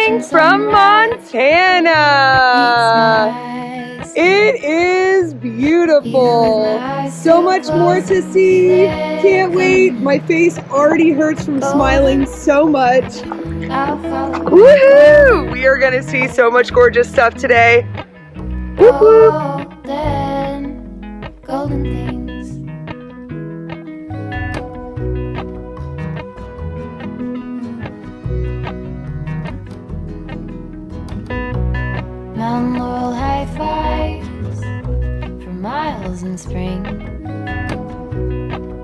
morning from Montana. It is beautiful. So much more to see. Can't wait. My face already hurts from smiling so much. Woohoo! We are going to see so much gorgeous stuff today. Whoop whoop. Golden things. Mount Laurel high fives for miles in spring.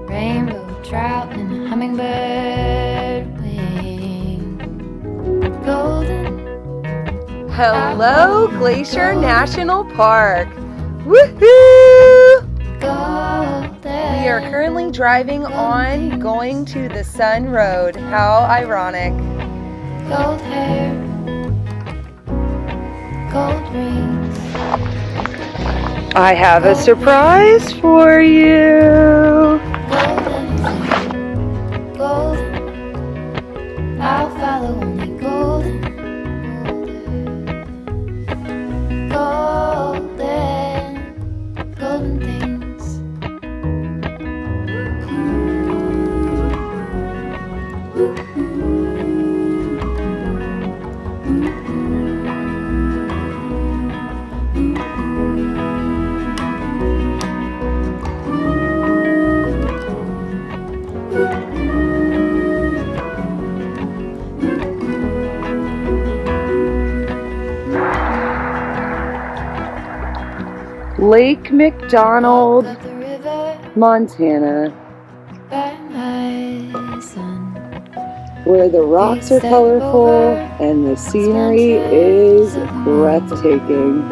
Rainbow trout and hummingbird wing. Golden. Hello, Glacier National Park. Woohoo! Golden. We are currently driving on going to the Sun Road. How ironic. Gold hair. Gold rings. I have a surprise for you. Golden. Golden. I'll follow only golden. Golden. Golden things. Lake McDonald, Up the river Montana, by my son. where the rocks are colorful and the scenery is breathtaking.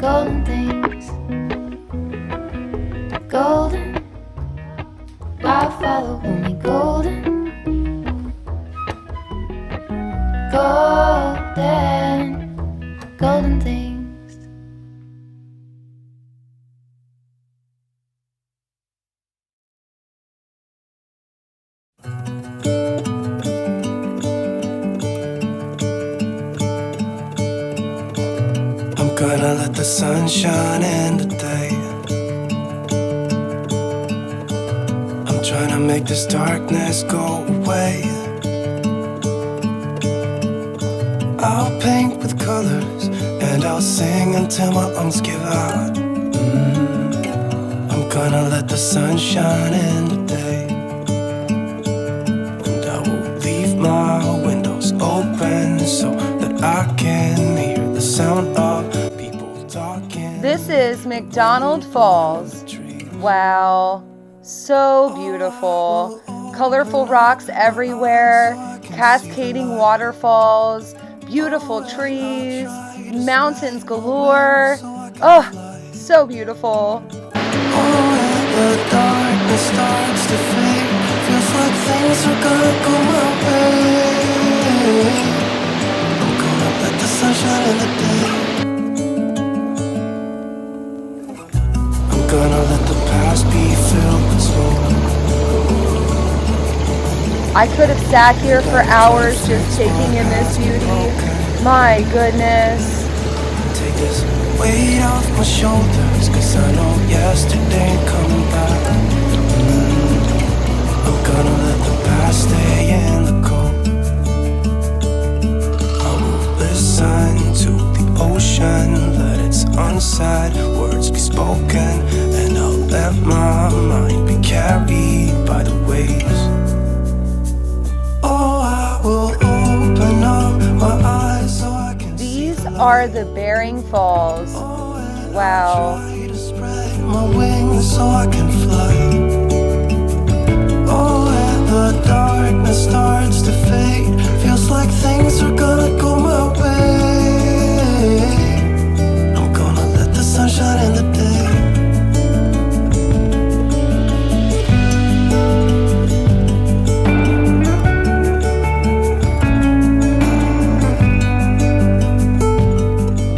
Golden things. Golden. I follow only golden. Golden. Golden things. I'm gonna let the sun shine in today. I'm trying to make this darkness go away. I'll paint with colors and I'll sing until my lungs give out. I'm gonna let the sun shine in today. And I will leave my windows open so that I can hear the sound of people talking. This is McDonald Falls. Wow, so beautiful. Colorful rocks everywhere, cascading waterfalls, beautiful trees, mountains galore. Oh, so beautiful. The darkness starts to fade. Feels like things are gonna go my way. I'm gonna let the sunshine in the day. I'm gonna let the past be filled with smoke. I could have sat here for hours just taking in this beauty. My goodness. Take this weight off my shoulders, 'cause I know yesterday ain't coming back. I'm gonna let the past stay in the cold. I will listen to the ocean, let its unsaid words be spoken, and I'll let my mind be carried by the waves. are the Bering Falls. Wow. Try to spread my wings so I can fly. Oh, and the darkness starts to fade. Feels like things are gonna go my way. I'm gonna let the sun shine in the day.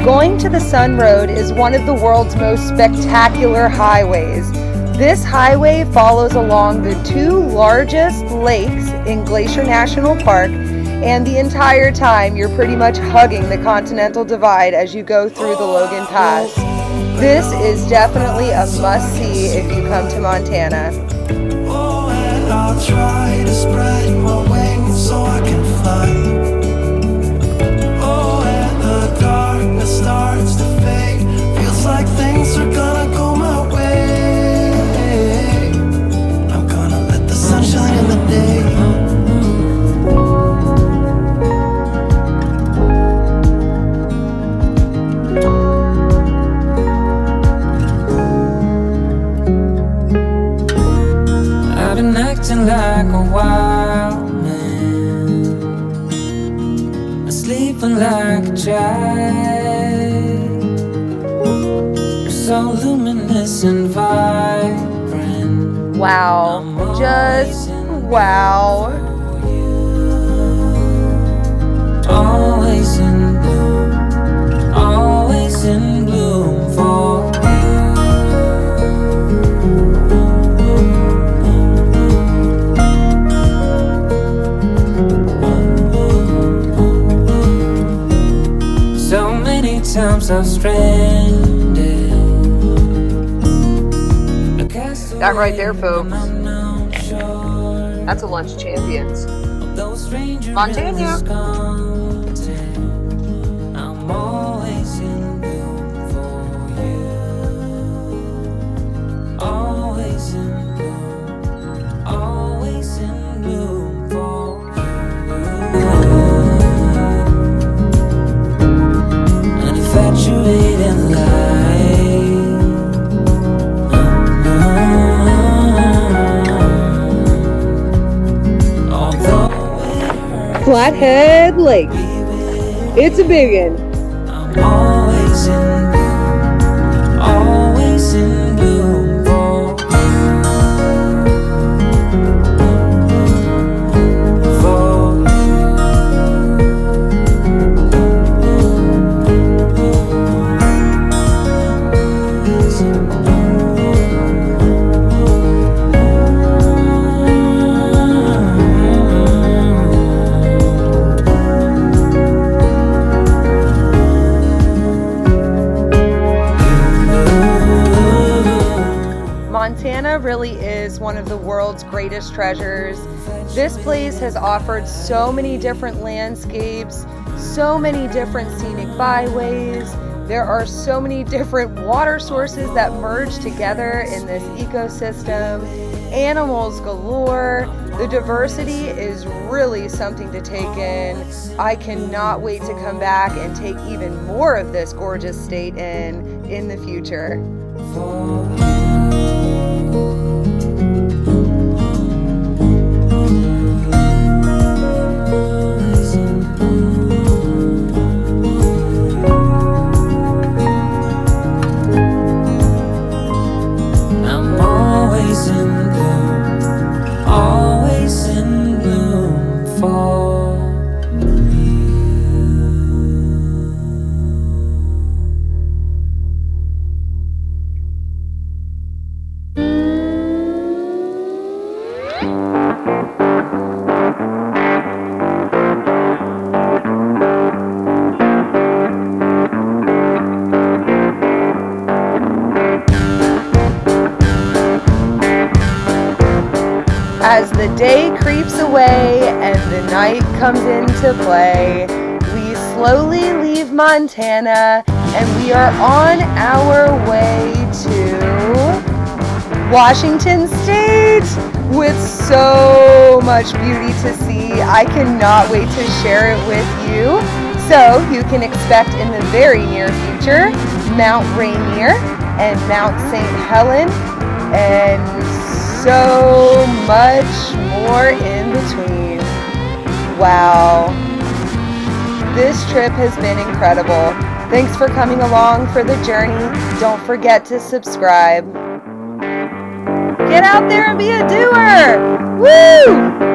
Going to the Sun Road is one of the world's most spectacular highways. This highway follows along the two largest lakes in Glacier National Park, and the entire time you're pretty much hugging the Continental Divide as you go through the Logan Pass. This is definitely a must-see if you come to Montana. Oh, and I'll try to spread my wings so I can fly. Starts to fade. Feels like things are gonna go my way. I'm gonna let the sun shine in the day. I've been acting like a wild man, sleeping like a child. So luminous and vibrant. Wow, just wow. Always in bloom, always in bloom for you. So many times I've stranded. That right there, folks, that's a lunch champions. Montana. I'm always in bloom for you. Always in bloom, always in bloom for you. An infatuated light. Flathead Lake. It's a big one. I'm always in bloom, always in bloom for Montana really is one of the world's greatest treasures. This place has offered so many different landscapes, so many different scenic byways. There are so many different water sources that merge together in this ecosystem. Animals galore. The diversity is really something to take in. I cannot wait to come back and take even more of this gorgeous state in the future. As the day creeps away and the night comes into play, we slowly leave Montana and we are on our way to Washington State with so much beauty to see. I cannot wait to share it with you. So you can expect in the very near future Mount Rainier and Mount St. Helen and so much more in between. Wow. This trip has been incredible. Thanks for coming along for the journey. Don't forget to subscribe. Get out there and be a doer! Woo!